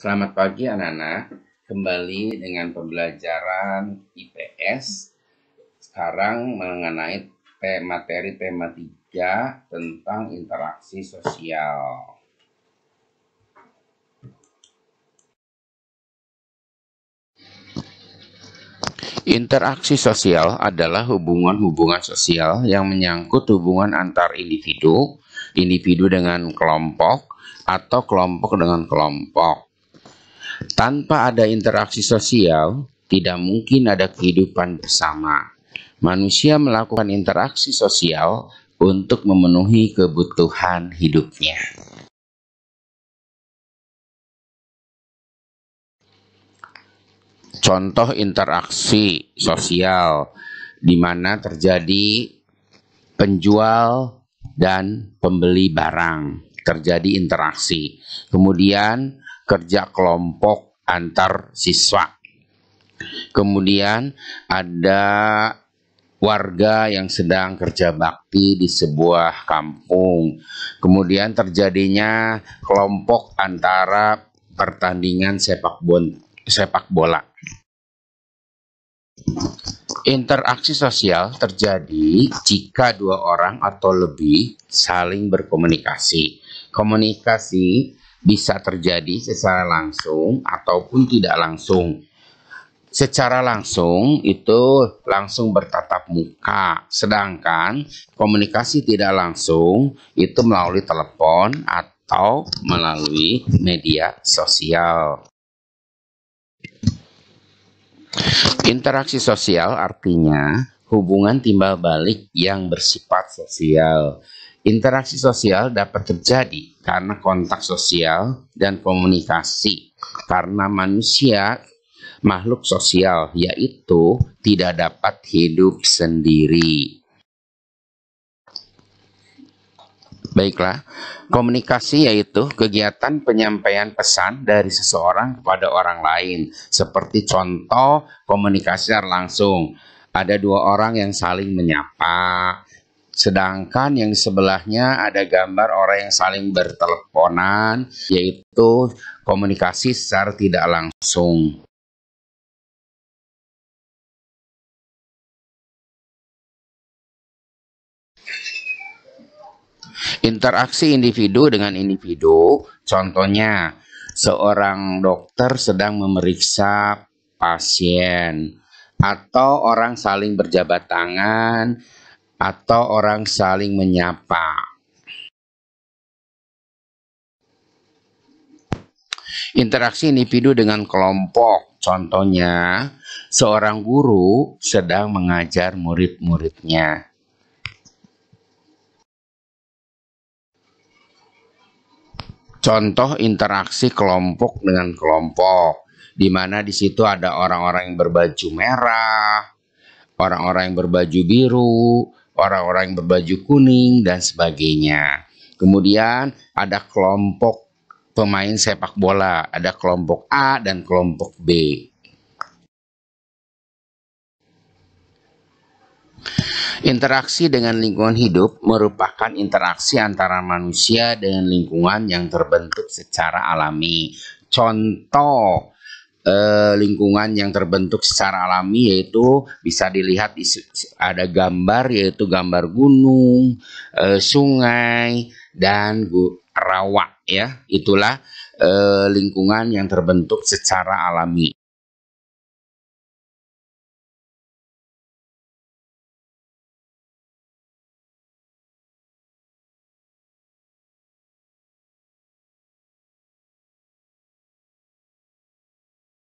Selamat pagi anak-anak, kembali dengan pembelajaran IPS. Sekarang mengenai materi tema 3 tentang interaksi sosial. Interaksi sosial adalah hubungan-hubungan sosial yang menyangkut hubungan antar individu, individu dengan kelompok, atau kelompok dengan kelompok. Tanpa ada interaksi sosial, tidak mungkin ada kehidupan bersama. Manusia melakukan interaksi sosial untuk memenuhi kebutuhan hidupnya. Contoh interaksi sosial di mana terjadi penjual dan pembeli barang, terjadi interaksi. Kemudian kerja kelompok antar siswa. Kemudian ada warga yang sedang kerja bakti di sebuah kampung. Kemudian terjadinya kelompok antara pertandingan sepak bola. Interaksi sosial terjadi jika dua orang atau lebih saling berkomunikasi. Komunikasi bisa terjadi secara langsung ataupun tidak langsung. Secara langsung itu langsung bertatap muka, sedangkan komunikasi tidak langsung itu melalui telepon atau melalui media sosial. Interaksi sosial artinya hubungan timbal balik yang bersifat sosial. Interaksi sosial dapat terjadi karena kontak sosial dan komunikasi. Karena manusia makhluk sosial, yaitu tidak dapat hidup sendiri. Baiklah, komunikasi yaitu kegiatan penyampaian pesan dari seseorang kepada orang lain. Seperti contoh komunikasi langsung. Ada dua orang yang saling menyapa. Sedangkan yang sebelahnya ada gambar orang yang saling berteleponan, yaitu komunikasi secara tidak langsung. Interaksi individu dengan individu, contohnya seorang dokter sedang memeriksa pasien, atau orang saling berjabat tangan, atau orang saling menyapa. Interaksi individu dengan kelompok, contohnya seorang guru sedang mengajar murid-muridnya. Contoh interaksi kelompok dengan kelompok, di mana di situ ada orang-orang yang berbaju merah, orang-orang yang berbaju biru, orang-orang yang berbaju kuning, dan sebagainya. Kemudian ada kelompok pemain sepak bola, ada kelompok A dan kelompok B. Interaksi dengan lingkungan hidup merupakan interaksi antara manusia dengan lingkungan yang terbentuk secara alami. Contoh lingkungan yang terbentuk secara alami yaitu bisa dilihat ada gambar, yaitu gambar gunung, sungai, dan rawa, ya. Itulah lingkungan yang terbentuk secara alami.